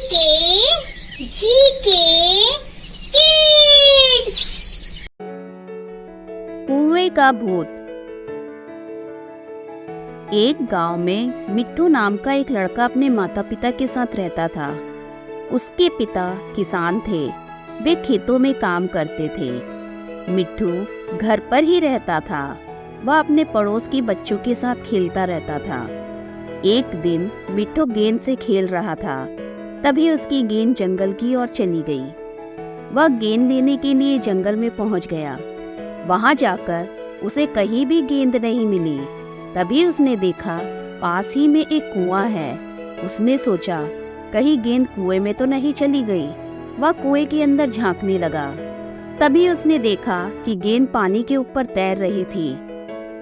Kids. कुएं का भूत। एक गांव में मिट्टू नाम का एक लड़का अपने माता पिता के साथ रहता था। उसके पिता किसान थे। वे खेतों में काम करते थे। मिट्टू घर पर ही रहता था। वह अपने पड़ोस के बच्चों के साथ खेलता रहता था। एक दिन मिट्टू गेंद से खेल रहा था। तभी उसकी गेंद जंगल की ओर चली गई। वह गेंद लेने के लिए जंगल में पहुंच गया। वहां जाकर उसे कहीं भी गेंद नहीं मिली। तभी उसने देखा पास ही में एक कुआं है। उसने सोचा कहीं गेंद कुएं में तो नहीं चली गई। वह कुएं के अंदर झांकने लगा। तभी उसने देखा कि गेंद पानी के ऊपर तैर रही थी।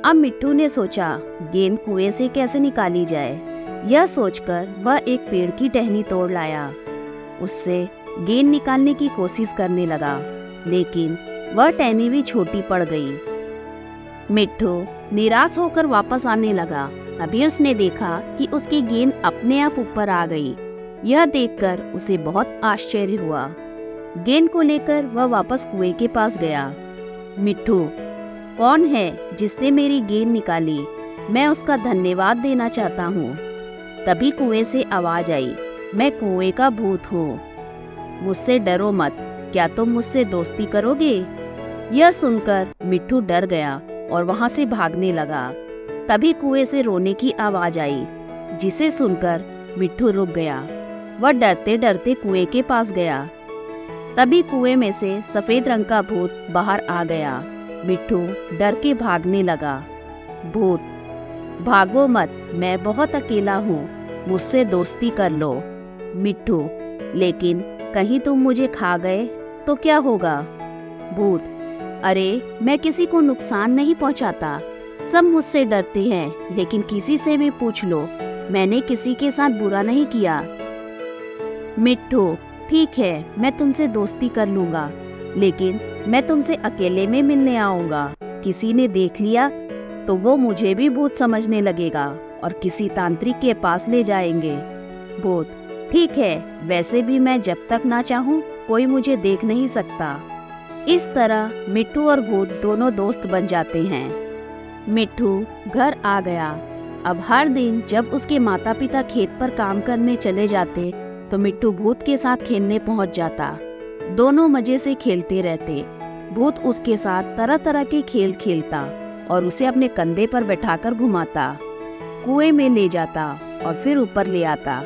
अब मिट्टू ने सोचा गेंद कुएं से कैसे निकाली जाए। यह सोचकर वह एक पेड़ की टहनी तोड़ लाया। उससे गेंद निकालने की कोशिश करने लगा, लेकिन वह टहनी भी छोटी पड़ गई। मिट्टू निराश होकर वापस आने लगा। तभी उसने देखा कि उसकी गेंद अपने आप ऊपर आ गई। यह देखकर उसे बहुत आश्चर्य हुआ। गेंद को लेकर वह वापस कुएं के पास गया। मिट्टू, कौन है जिसने मेरी गेंद निकाली? मैं उसका धन्यवाद देना चाहता हूँ। तभी कुएं से आवाज आई, मैं कुएं का भूत हूँ। मुझसे डरो मत। क्या तुम मुझसे दोस्ती करोगे? यह सुनकर मिट्टू डर गया और वहां से भागने लगा। तभी कुएं से रोने की आवाज आई, जिसे सुनकर मिट्टू रुक गया। वह डरते डरते कुएं के पास गया। तभी कुएं में से सफेद रंग का भूत बाहर आ गया। मिट्टू डर के भागने लगा। भूत, भागो मत, मैं बहुत अकेला हूँ, मुझसे दोस्ती कर लो। मिट्टू, लेकिन कहीं तुम मुझे खा गए तो क्या होगा? भूत, अरे मैं किसी को नुकसान नहीं पहुँचाता। सब मुझसे डरते हैं, लेकिन किसी से भी पूछ लो, मैंने किसी के साथ बुरा नहीं किया। मिट्टू, ठीक है, मैं तुमसे दोस्ती कर लूंगा, लेकिन मैं तुमसे अकेले में मिलने आऊंगा। किसी ने देख लिया तो वो मुझे भी भूत समझने लगेगा और किसी तांत्रिक के पास ले जाएंगे। भूत, ठीक है, वैसे भी मैं जब तक ना चाहूं कोई मुझे देख नहीं सकता। इस तरह मिट्टू और भूत दोनों दोस्त बन जाते हैं। मिट्टू घर आ गया। अब हर दिन जब उसके माता पिता खेत पर काम करने चले जाते तो मिट्टू भूत के साथ खेलने पहुंच जाता। दोनों मजे से खेलते रहते। भूत उसके साथ तरह तरह के खेल खेलता और उसे अपने कंधे पर बैठाकर घुमाता, कुएं में ले जाता और फिर ऊपर ले आता।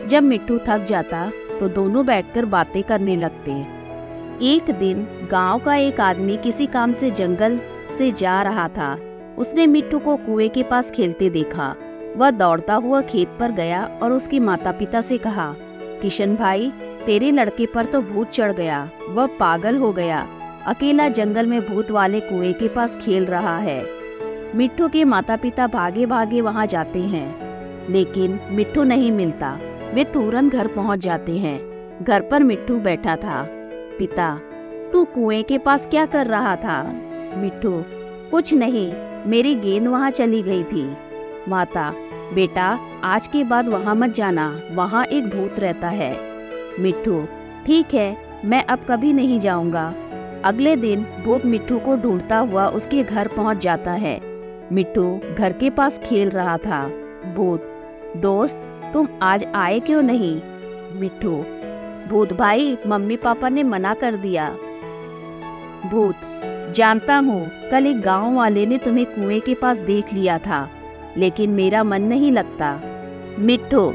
जब मिट्टू थक जाता तो दोनों बैठकर बातें करने लगते। एक दिन गांव का एक आदमी किसी काम से जंगल से जा रहा था। उसने मिट्टू को कुएं के पास खेलते देखा। वह दौड़ता हुआ खेत पर गया और उसके माता पिता से कहा, किशन भाई, तेरे लड़के पर तो भूत चढ़ गया। वह पागल हो गया। अकेला जंगल में भूत वाले कुएं के पास खेल रहा है। मिट्टू के माता पिता भागे भागे वहां जाते हैं, लेकिन मिट्टू नहीं मिलता। वे तुरंत घर पहुंच जाते हैं। घर पर मिट्टू बैठा था। पिता, तू कुएं के पास क्या कर रहा था? मिट्टू, कुछ नहीं, मेरी गेंद वहां चली गई थी। माता, बेटा, आज के बाद वहां मत जाना, वहां एक भूत रहता है। मिट्टू, ठीक है, मैं अब कभी नहीं जाऊंगा। अगले दिन भूत मिट्टू को ढूंढता हुआ उसके घर पहुंच जाता है। मिट्टू घर के पास खेल रहा था। भूत, दोस्त, तुम आज आए क्यों नहीं? मिट्टू, भूत भाई, मम्मी पापा ने मना कर दिया। भूत, जानता हूँ, कल एक गांव वाले ने तुम्हें कुएं के पास देख लिया था, लेकिन मेरा मन नहीं लगता। मिट्टू,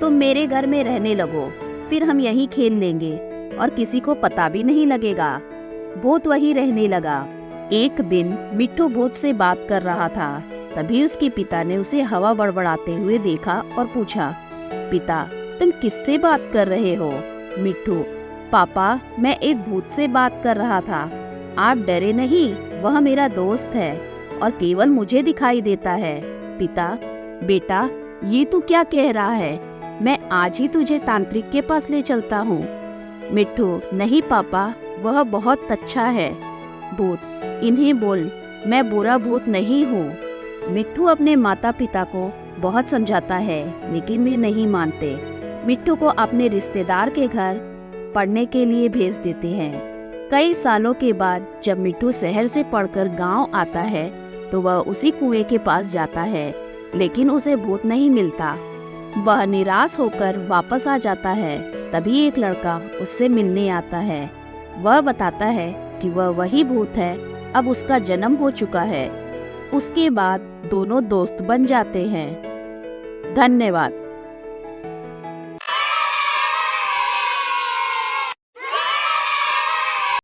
तुम मेरे घर में रहने लगो, फिर हम यहीं खेल लेंगे और किसी को पता भी नहीं लगेगा। भूत वहीं रहने लगा। एक दिन मिट्टू भूत से बात कर रहा था। तभी उसके पिता ने उसे हवा बड़बड़ाते हुए देखा और पूछा, पिता, तुम किससे बात कर रहे हो? मिट्टू, पापा, मैं एक भूत से बात कर रहा था। आप डरे नहीं, वह मेरा दोस्त है और केवल मुझे दिखाई देता है। पिता, बेटा, ये तू क्या कह रहा है? मैं आज ही तुझे तांत्रिक के पास ले चलता हूँ। मिट्टू, नहीं पापा, वह बहुत अच्छा है। भूत, इन्हें बोल, मैं बुरा भूत नहीं हूँ। मिट्टू अपने माता पिता को बहुत समझाता है, लेकिन वे नहीं मानते। मिट्ठू को अपने रिश्तेदार के घर पढ़ने के लिए भेज देते हैं। कई सालों के बाद जब मिट्ठू शहर से पढ़कर गांव आता है तो वह उसी कुएं के पास जाता है, लेकिन उसे भूत नहीं मिलता। वह निराश होकर वापस आ जाता है। तभी एक लड़का उससे मिलने आता है। वह बताता है कि वह वही भूत है, अब उसका जन्म हो चुका है। उसके बाद दोनों दोस्त बन जाते हैं। धन्यवाद।